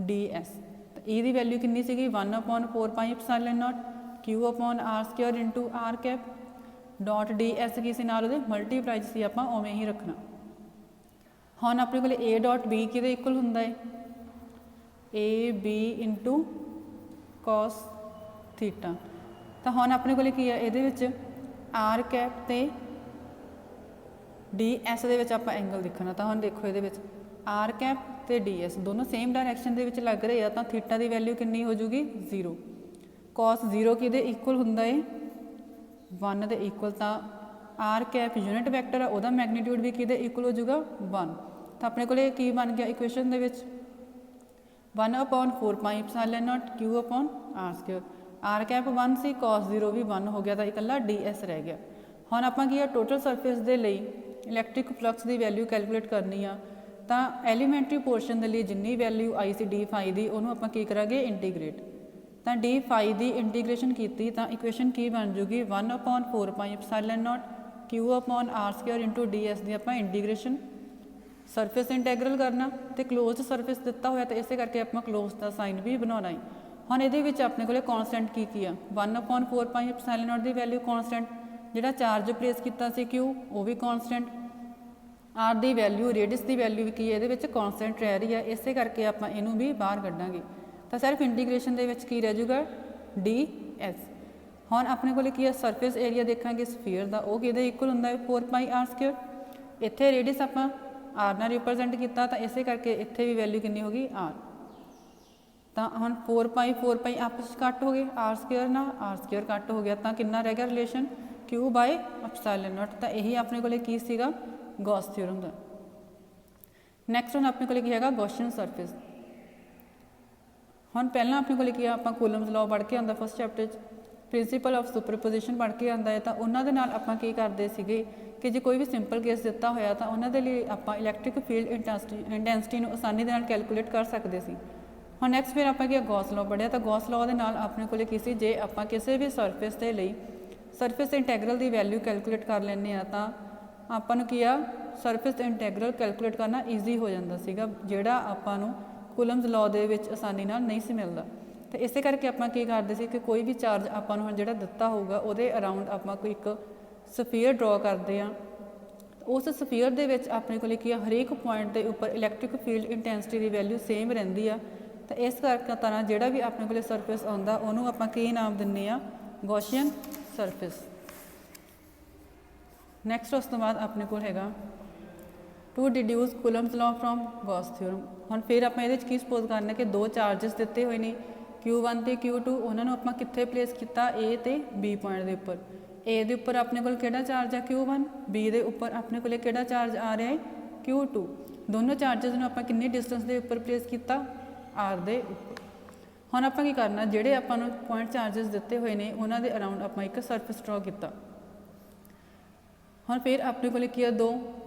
DS। तो E की वैल्यू कितनी सी 1/4 pi epsilon naught Q upon R square into R cap dot DS की नाल मल्टीप्लाई से आप उवें ही रखना। हम अपने को A डॉट B कि इक्वल होंगे AB इंटू कॉस थीटा। तो हम अपने को की है ये आर कैप तो DS के आप एंगल देखना। तो हम देखो ये आर कैप तो DS दोनों सेम डायरैक्शन के लग रहे हैं, तो थीटा की वैल्यू कितनी हो जाएगी 0। कॉस 0 कि इक्वल होंगे 1 के इक्वल, तो आर कैप यूनिट वैक्टर है वह मैगनीट्यूड भी कि इक्वल हो जाएगा 1। तो अपने को की बन गया इक्वेशन के 1/4 pi epsilon naught Q upon R square, R cap 1 सी कॉस 0 भी 1 हो गया, तो इकल्ला DS रह गया। हम आप टोटल सरफेस के लिए इलैक्ट्रिक फ्लक्स की वैल्यू कैलकुलेट करनी आ, ਤਾਂ ਐਲੀਮੈਂਟਰੀ ਪੋਰਸ਼ਨ ਦੇ ਲਈ ਜਿੰਨੀ ਵੈਲਿਊ ਆਈ ਸੀ ਡੀ ਫਾਈ ਦੀ ਉਹਨੂੰ ਆਪਾਂ ਕੀ ਕਰਾਂਗੇ ਇੰਟੀਗ੍ਰੇਟ। ਤਾਂ ਡੀ ਫਾਈ ਦੀ ਇੰਟੀਗ੍ਰੇਸ਼ਨ ਕੀਤੀ ਤਾਂ ਇਕੁਏਸ਼ਨ ਕੀ ਬਣ ਜੂਗੀ 1/4 pi epsilon naught Q upon R square into D S ਦੀ ਆਪਾਂ ਇੰਟੀਗ੍ਰੇਸ਼ਨ। ਸਰਫੇਸ ਇੰਟੈਗਰਲ ਕਰਨਾ ਤੇ ਕਲੋਜ਼ਡ ਸਰਫੇਸ ਦਿੱਤਾ ਹੋਇਆ ਤੇ ਇਸੇ ਕਰਕੇ ਆਪਾਂ ਕਲੋਜ਼ ਦਾ ਸਾਈਨ ਵੀ ਬਣਾਉਣਾ ਹੈ। ਹੁਣ ਇਹਦੇ ਵਿੱਚ ਆਪਣੇ ਕੋਲੇ ਕੌਨਸਟੈਂਟ ਕੀ ਆ 1/4 ਪਾਈ ਐਪਸਾਈਲਨ ਨੋਟ ਦੀ ਵੈਲਿਊ ਕੌਨਸਟੈਂਟ, ਜਿਹੜਾ ਚਾਰਜ ਪਲੇਸ ਕੀਤਾ ਸੀ ਕਿਊ ਉਹ ਵੀ ਕੌਨਸਟੈਂਟ, ਆਰ ਦੀ ਵੈਲਿਊ ਰੇਡੀਅਸ ਦੀ ਵੈਲਿਊ ਵੀ ਕੀ ਹੈ ਇਹਦੇ ਵਿੱਚ ਕੌਨਸਟੈਂਟ ਰਹਿ ਰਹੀ ਹੈ, ਇਸੇ ਕਰਕੇ ਆਪਾਂ ਇਹਨੂੰ ਵੀ ਬਾਹਰ ਕੱਢਾਂਗੇ। ਤਾਂ ਸਿਰਫ ਇੰਟੀਗ੍ਰੇਸ਼ਨ ਦੇ ਵਿੱਚ ਕੀ ਰਹਿ ਜਾਊਗਾ ਡੀ ਐਸ। ਹੁਣ ਆਪਣੇ ਕੋਲੇ ਕੀ ਹੈ ਸਰਫੇਸ ਏਰੀਆ ਦੇਖਾਂਗੇ ਸਫੀਅਰ ਦਾ, ਉਹ ਕਿਹਦੇ ਇਕੁਅਲ ਹੁੰਦਾ ਹੈ 4 ਪਾਈ ਆਰ ਸਕੁਅਰ। ਇੱਥੇ ਰੇਡੀਅਸ ਆਪਾਂ ਆਰ ਨਾਲ ਰਿਪਰੈਜ਼ੈਂਟ ਕੀਤਾ ਤਾਂ ਇਸੇ ਕਰਕੇ ਇੱਥੇ ਵੀ ਵੈਲਿਊ ਕਿੰਨੀ ਹੋ ਗਈ ਆਰ। ਤਾਂ ਹੁਣ 4 ਪਾਈ ਆਪਸ ਕੱਟ ਹੋ ਗਏ, ਆਰ ਸਕੁਅਰ ਨਾਲ ਆਰ ਸਕੁਅਰ ਕੱਟ ਹੋ ਗਿਆ ਤਾਂ ਕਿੰਨਾ ਰਹਿ ਗਿਆ ਰਿਲੇਸ਼ਨ ਕਿਊ ਬਾਏ ਐਪਸਾਈਲਨ ਨੋਟ। ਤਾਂ ਇਹੀ ਆਪਣੇ ਕੋਲੇ ਕੀ ਸੀਗਾ ਗੌਸ ਥਿਊਰਮ ਦਾ। ਨੈਕਸਟ ਹੁਣ ਆਪਣੇ ਕੋਲੇ ਕੀ ਹੈਗਾ ਗੌਸੀਅਨ ਸਰਫੇਸ। ਹੁਣ ਪਹਿਲਾਂ ਆਪਣੇ ਕੋਲੇ ਕੀ ਆ ਆਪਾਂ ਕੂਲਮਜ਼ ਲਾਅ ਪੜ੍ਹ ਕੇ ਆਉਂਦਾ ਫਸਟ ਚੈਪਟਰ 'ਚ, ਪ੍ਰਿੰਸੀਪਲ ਆਫ ਸੁਪਰਪੋਜੀਸ਼ਨ ਪੜ੍ਹ ਕੇ ਆਉਂਦਾ ਹੈ। ਤਾਂ ਉਹਨਾਂ ਦੇ ਨਾਲ ਆਪਾਂ ਕੀ ਕਰਦੇ ਸੀਗੇ ਕਿ ਜੇ ਕੋਈ ਵੀ ਸਿੰਪਲ ਕੇਸ ਦਿੱਤਾ ਹੋਇਆ ਤਾਂ ਉਹਨਾਂ ਦੇ ਲਈ ਆਪਾਂ ਇਲੈਕਟ੍ਰਿਕ ਫੀਲਡ ਇੰਟੈਂਸਿਟੀ ਨੂੰ ਆਸਾਨੀ ਦੇ ਨਾਲ ਕੈਲਕੂਲੇਟ ਕਰ ਸਕਦੇ ਸੀ। ਹੁਣ ਨੈਕਸਟ ਫਿਰ ਆਪਾਂ ਕੀ ਗੌਸ ਲਾਅ ਪੜ੍ਹਿਆ ਤਾਂ ਗੌਸ ਲਾਅ ਦੇ ਨਾਲ ਆਪਣੇ ਕੋਲੇ ਕੀ ਸੀ ਜੇ ਆਪਾਂ ਕਿਸੇ ਵੀ ਸਰਫੇਸ ਦੇ ਲਈ ਸਰਫੇਸ ਇੰਟੈਗਰਲ ਦੀ ਵੈਲਿਊ ਕੈਲਕੂਲੇਟ ਕਰ ਲੈਂਦੇ ਆ ਤਾਂ ਆਪਾਂ ਨੂੰ ਕੀ ਆ ਸਰਫੇਸ ਇੰਟੈਗਰਲ ਕੈਲਕੂਲੇਟ ਕਰਨਾ ਈਜ਼ੀ ਹੋ ਜਾਂਦਾ ਸੀਗਾ, ਜਿਹੜਾ ਆਪਾਂ ਨੂੰ ਕੂਲਮਜ਼ ਲਾਅ ਦੇ ਵਿੱਚ ਆਸਾਨੀ ਨਾਲ ਨਹੀਂ ਸੀ ਮਿਲਦਾ। ਤੇ ਇਸੇ ਕਰਕੇ ਆਪਾਂ ਕੀ ਕਰਦੇ ਸੀ ਕਿ ਕੋਈ ਵੀ ਚਾਰਜ ਆਪਾਂ ਨੂੰ ਹੁਣ ਜਿਹੜਾ ਦਿੱਤਾ ਹੋਊਗਾ ਉਹਦੇ ਅਰਾਊਂਡ ਆਪਾਂ ਕੋਈ ਇੱਕ ਸਫੀਅਰ ਡਰਾ ਕਰਦੇ ਆ। ਉਸ ਸਫੀਅਰ ਦੇ ਵਿੱਚ ਆਪਣੇ ਕੋਲ ਕੀ ਆ ਹਰੇਕ ਪੁਆਇੰਟ ਦੇ ਉੱਪਰ ਇਲੈਕਟ੍ਰਿਕ ਫੀਲਡ ਇੰਟੈਂਸਿਟੀ ਦੀ ਵੈਲਿਊ ਸੇਮ ਰਹਿੰਦੀ ਆ। ਤਾਂ ਇਸ ਕਰਕੇ ਤਰ੍ਹਾਂ ਜਿਹੜਾ ਵੀ ਆਪਣੇ ਕੋਲ ਸਰਫੇਸ ਆਉਂਦਾ ਉਹਨੂੰ ਆਪਾਂ ਕੀ ਨਾਮ ਦਿੰਦੇ ਆ ਗੌਸੀਅਨ ਸਰਫੇਸ। ਨੈਕਸਟ ਉਸ ਤੋਂ ਬਾਅਦ ਆਪਣੇ ਕੋਲ ਹੈਗਾ to deduce Coulomb's law from Gauss theorem. ਹੁਣ ਫਿਰ ਆਪਾਂ ਇਹਦੇ 'ਚ ਕੀ ਸਪੋਜ਼ ਕਰਨਾ ਕਿ ਦੋ ਚਾਰਜਸ ਦਿੱਤੇ ਹੋਏ ਨੇ Q1 ਤੇ Q2, ਉਹਨਾਂ ਨੂੰ ਆਪਾਂ ਕਿੱਥੇ ਪਲੇਸ ਕੀਤਾ A ਤੇ B ਪੁਆਇੰਟ ਦੇ ਉੱਪਰ। A ਦੇ ਉੱਪਰ ਆਪਣੇ ਕੋਲ ਕਿਹੜਾ ਚਾਰਜ ਆ Q1, B ਦੇ ਉੱਪਰ ਆਪਣੇ ਕੋਲ ਕਿਹੜਾ ਚਾਰਜ ਆ ਰਿਹਾ ਹੈ Q2। ਦੋਨੋਂ ਚਾਰਜਸ ਨੂੰ ਆਪਾਂ ਕਿੰਨੀ ਡਿਸਟੈਂਸ ਦੇ ਉੱਪਰ ਪਲੇਸ ਕੀਤਾ R ਦੇ ਉੱਪਰ। ਹੁਣ ਆਪਾਂ ਕੀ ਕਰਨਾ ਜਿਹੜੇ ਆਪਾਂ ਨੂੰ ਪੁਆਇੰਟ ਚਾਰਜਸ ਦਿੱਤੇ ਹੋਏ ਨੇ ਉਹਨਾਂ ਦੇ ਅਰਾਊਂਡ ਆਪਾਂ ਇੱਕ ਸਰਫੇਸ ਡਰਾ ਕੀਤਾ। ਹੁਣ ਫਿਰ ਆਪਣੇ ਕੋਲ ਕੀ ਆ ਦੋ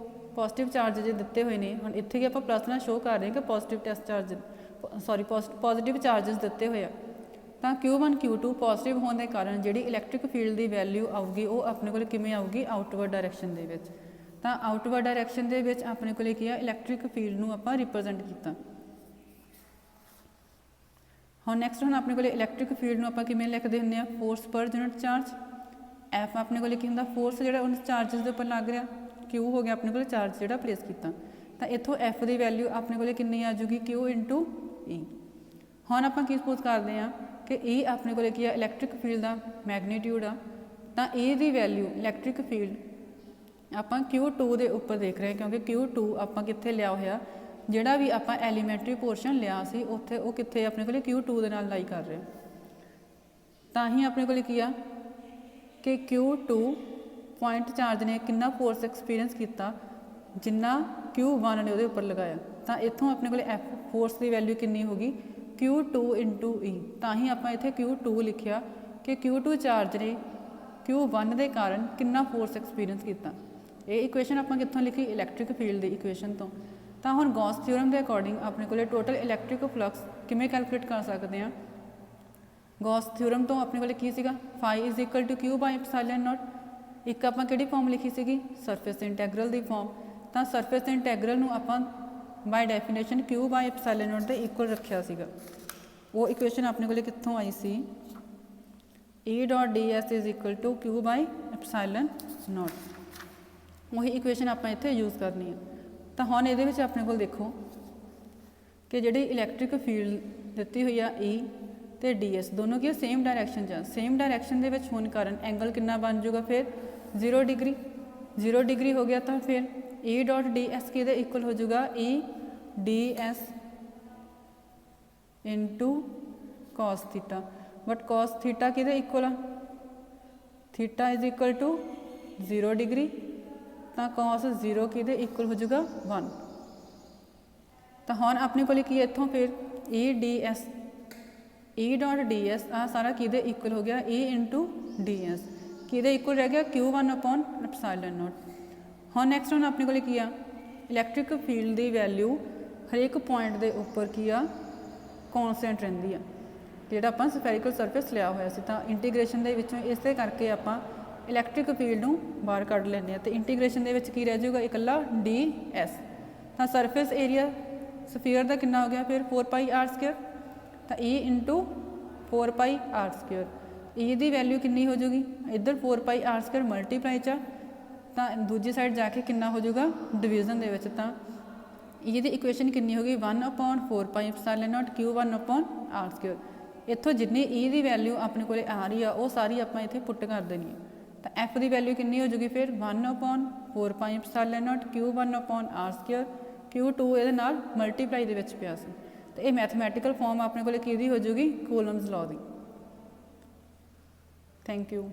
ਪੋਜ਼ਿਟਿਵ ਚਾਰਜ ਜੇ ਦਿੱਤੇ ਹੋਏ ਨੇ। ਹੁਣ ਇੱਥੇ ਕੀ ਆਪਾਂ ਪਲੱਸ ਨਾਲ ਸ਼ੋਅ ਕਰ ਰਹੇ ਹਾਂ ਕਿ ਪੋਜ਼ਿਟਿਵ ਪੋਜ਼ਿਟਿਵ ਚਾਰਜਸ ਦਿੱਤੇ ਹੋਏ ਆ। ਤਾਂ Q1 Q2 ਪੋਜ਼ਿਟਿਵ ਹੋਣ ਦੇ ਕਾਰਨ ਜਿਹੜੀ ਇਲੈਕਟ੍ਰਿਕ ਫੀਲਡ ਦੀ ਵੈਲਿਊ ਆਊਗੀ ਉਹ ਆਪਣੇ ਕੋਲ ਕਿਵੇਂ ਆਊਗੀ ਆਊਟਵਰਡ ਡਾਇਰੈਕਸ਼ਨ ਦੇ ਵਿੱਚ। ਤਾਂ ਆਊਟਵਰਡ ਡਾਇਰੈਕਸ਼ਨ ਦੇ ਵਿੱਚ ਆਪਣੇ ਕੋਲ ਕੀ ਆ ਇਲੈਕਟ੍ਰਿਕ ਫੀਲਡ ਨੂੰ ਆਪਾਂ ਰਿਪਰੈਜ਼ੈਂਟ ਕੀਤਾ। ਹੁਣ ਨੈਕਸਟ ਹੁਣ ਆਪਣੇ ਕੋਲ ਇਲੈਕਟ੍ਰਿਕ ਫੀਲਡ ਨੂੰ ਆਪਾਂ ਕਿਵੇਂ ਲਿਖਦੇ ਹੁੰਦੇ ਆ ਫੋਰਸ ਪਰ ਯੂਨਿਟ ਚਾਰਜ। F ਆਪਣੇ ਕੋਲ ਕੀ ਹੁੰਦਾ ਫੋਰਸ ਜਿਹੜਾ ਉਹਨਾਂ ਚਾਰਜਸ ਦੇ ਉੱਪਰ ਲੱਗ ਰਿਹਾ, Q ਹੋ ਗਿਆ ਆਪਣੇ ਕੋਲ ਚਾਰਜ ਜਿਹੜਾ ਪਲੇਸ ਕੀਤਾ। ਤਾਂ ਇੱਥੋਂ F ਦੀ ਵੈਲਿਊ ਆਪਣੇ ਕੋਲ ਕਿੰਨੀ ਆ ਜੂਗੀ Q ਇੰਟੂ E। ਹੁਣ ਆਪਾਂ ਕੀ ਸਪੋਜ਼ ਕਰਦੇ ਹਾਂ ਕਿ E ਆਪਣੇ ਕੋਲ ਕੀ ਆ ਇਲੈਕਟ੍ਰਿਕ ਫੀਲਡ ਦਾ ਮੈਗਨੀਟਿਊਡ ਆ। ਤਾਂ E ਦੀ ਵੈਲਿਊ ਇਲੈਕਟ੍ਰਿਕ ਫੀਲਡ ਆਪਾਂ Q2 ਦੇ ਉੱਪਰ ਦੇਖ ਰਹੇ ਕਿਉਂਕਿ Q2 ਆਪਾਂ ਕਿੱਥੇ ਲਿਆ ਹੋਇਆ ਜਿਹੜਾ ਵੀ ਆਪਾਂ ਐਲੀਮੈਂਟਰੀ ਪੋਰਸ਼ਨ ਲਿਆ ਸੀ ਉੱਥੇ ਉਹ ਕਿੱਥੇ ਆਪਣੇ ਕੋਲ Q2 ਦੇ ਨਾਲ ਲਾਈ ਕਰ ਰਹੇ। ਤਾਂ ਹੀ ਆਪਣੇ ਕੋਲ ਕੀ ਆ ਕਿ Q2 ਪੁਆਇੰਟ ਚਾਰਜ ਨੇ ਕਿੰਨਾ ਫੋਰਸ ਐਕਸਪੀਰੀਅੰਸ ਕੀਤਾ ਜਿੰਨਾ Q1 ਨੇ ਉਹਦੇ ਉੱਪਰ ਲਗਾਇਆ। ਤਾਂ ਇੱਥੋਂ ਆਪਣੇ ਕੋਲ F ਫੋਰਸ ਦੀ ਵੈਲਿਊ ਕਿੰਨੀ ਹੋ ਗਈ Q2 ਇੰਟੂ E। ਤਾਂ ਹੀ ਆਪਾਂ ਇੱਥੇ Q2 ਲਿਖਿਆ ਕਿ Q2 ਚਾਰਜ ਨੇ Q1 ਦੇ ਕਾਰਨ ਕਿੰਨਾ ਫੋਰਸ ਐਕਸਪੀਰੀਅੰਸ ਕੀਤਾ। ਇਹ ਇਕੁਏਸ਼ਨ ਆਪਾਂ ਕਿੱਥੋਂ ਲਿਖੀ ਇਲੈਕਟ੍ਰਿਕ ਫੀਲਡ ਦੀ ਇਕੁਏਸ਼ਨ ਤੋਂ। ਤਾਂ ਹੁਣ ਗੌਸ ਥਿਊਰਮ ਦੇ ਅਕੋਰਡਿੰਗ ਆਪਣੇ ਕੋਲ ਟੋਟਲ ਇਲੈਕਟ੍ਰਿਕ ਫਲਕਸ ਕਿਵੇਂ ਕੈਲਕੂਲੇਟ ਕਰ ਸਕਦੇ ਹਾਂ। ਗੌਸ ਥਿਊਰਮ ਤੋਂ ਆਪਣੇ ਕੋਲ ਕੀ ਸੀਗਾ φ = Q ਬਾਈ ਐਪਸਾਈਲਨ ਨੋਟ। ਇੱਕ ਆਪਾਂ ਕਿਹੜੀ ਫਾਰਮ ਲਿਖੀ ਸੀਗੀ ਸਰਫੇਸ ਇੰਟੈਗਰਲ ਦੀ ਫਾਰਮ। ਤਾਂ ਸਰਫੇਸ ਇੰਟੈਗਰਲ ਨੂੰ ਆਪਾਂ ਬਾਈ ਡੈਫੀਨੇਸ਼ਨ Q ਬਾਈ ਐਪਸਾਈਲਨ ਨੋਟ ਦੇ ਇਕੁਅਲ ਰੱਖਿਆ ਸੀਗਾ। ਉਹ ਇਕੁਏਸ਼ਨ ਆਪਣੇ ਕੋਲ ਕਿੱਥੋਂ ਆਈ ਸੀ E ਡੋਟ ds = Q ਬਾਈ ਐਪਸਾਈਲਨ ਨੋਟ। ਉਹੀ ਇਕੁਏਸ਼ਨ ਆਪਾਂ ਇੱਥੇ ਯੂਜ਼ ਕਰਨੀ ਹੈ। ਤਾਂ ਹੁਣ ਇਹਦੇ ਵਿੱਚ ਆਪਣੇ ਕੋਲ ਦੇਖੋ ਕਿ ਜਿਹੜੀ ਇਲੈਕਟ੍ਰਿਕ ਫੀਲਡ ਦਿੱਤੀ ਹੋਈ ਆ E ਤੇ ds ਦੋਨੋਂ ਕੀ ਸੇਮ ਡਾਇਰੈਕਸ਼ਨ 'ਚ ਆ। ਸੇਮ ਡਾਇਰੈਕਸ਼ਨ ਦੇ ਵਿੱਚ ਹੋਣ ਕਾਰਨ ਐਂਗਲ ਕਿੰਨਾ ਬਣ ਜਾਊਗਾ ਫਿਰ 0 ਡਿਗਰੀ। 0 ਡਿਗਰੀ ਹੋ ਗਿਆ ਤਾਂ ਫਿਰ E ਡੋਟ ds ਕਿਹਦੇ ਇਕੁਅਲ ਹੋ ਜਾਊਗਾ E ds into cos theta. But cos theta ਕਿਹਦੇ ਇਕੁਅਲ ਆ ਥੀਟਾ = 0 ਡਿਗਰੀ। ਤਾਂ cos 0 ਕਿਹਦੇ ਇਕੁਅਲ ਹੋ ਜਾਊਗਾ 1। ਤਾਂ ਹੁਣ ਆਪਣੇ ਕੋਲ ਕੀ ਇੱਥੋਂ ਫਿਰ E ਡੋਟ ds ਆ ਸਾਰਾ ਕਿਹਦੇ ਇਕੁਅਲ ਹੋ ਗਿਆ E ਇੰਟੂ ds ਕਿਹਦੇ ਇਕੁਅਲ ਰਹਿ ਗਿਆ Q1 ਅਪੋਨ ਐਪਸਾਈਲਨ ਨੋਟ। ਹੁਣ ਨੈਕਸਟ ਹੁਣ ਆਪਣੇ ਕੋਲ ਕੀ ਆ ਇਲੈਕਟ੍ਰਿਕ ਫੀਲਡ ਦੀ ਵੈਲਿਊ ਹਰੇਕ ਪੁਆਇੰਟ ਦੇ ਉੱਪਰ ਕੀ ਆ ਕੌਨਸਟੈਂਟ ਰਹਿੰਦੀ ਆ ਜਿਹੜਾ ਆਪਾਂ ਸਫੈਰੀਕਲ ਸਰਫੇਸ ਲਿਆ ਹੋਇਆ ਸੀ। ਤਾਂ ਇੰਟੀਗ੍ਰੇਸ਼ਨ ਦੇ ਵਿੱਚੋਂ ਇਸੇ ਕਰਕੇ ਆਪਾਂ ਇਲੈਕਟ੍ਰਿਕ ਫੀਲਡ ਨੂੰ ਬਾਹਰ ਕੱਢ ਲੈਂਦੇ ਹਾਂ ਤੇ ਇੰਟੀਗ੍ਰੇਸ਼ਨ ਦੇ ਵਿੱਚ ਕੀ ਰਹਿ ਜਾਊਗਾ ਇਕੱਲਾ ds। ਤਾਂ ਸਰਫੇਸ ਏਰੀਆ ਸਫੀਅਰ ਦਾ ਕਿੰਨਾ ਹੋ ਗਿਆ ਫਿਰ 4πr²। ਤਾਂ E × 4πr²। E ਦੀ ਵੈਲਿਊ ਕਿੰਨੀ ਹੋ ਜਾਊਗੀ ਇੱਧਰ 4πr² ਮਲਟੀਪਲਾਈ 'ਚ ਤਾਂ ਦੂਜੀ ਸਾਈਡ ਜਾ ਕੇ ਕਿੰਨਾ ਹੋ ਜਾਊਗਾ ਡਿਵੀਜ਼ਨ ਦੇ ਵਿੱਚ। ਤਾਂ E ਦੀ ਇਕੁਏਸ਼ਨ ਕਿੰਨੀ ਹੋ ਗਈ 1/4πε0 Q1/r²। ਇੱਥੋਂ ਜਿੰਨੀ E ਦੀ ਵੈਲਿਊ ਆਪਣੇ ਕੋਲ ਆ ਰਹੀ ਆ ਉਹ ਸਾਰੀ ਆਪਾਂ ਇੱਥੇ ਪੁੱਟ ਕਰ ਦੇਣੀ ਹੈ। ਤਾਂ F ਦੀ ਵੈਲਿਊ ਕਿੰਨੀ ਹੋ ਜਾਊਗੀ ਫਿਰ 1/4πε0 Q1/r²। Q2 ਇਹਦੇ ਨਾਲ ਮਲਟੀਪਲਾਈ ਦੇ ਵਿੱਚ ਪਿਆ ਸੀ। ਤੇ ਇਹ ਮੈਥਮੈਟੀਕਲ ਫਾਰਮ ਆਪਣੇ ਕੋਲ ਕਿਹਦੀ ਹੋ ਜਾਊਗੀ ਕੂਲਮਜ਼ ਲਾਅ ਦੀ। Thank you.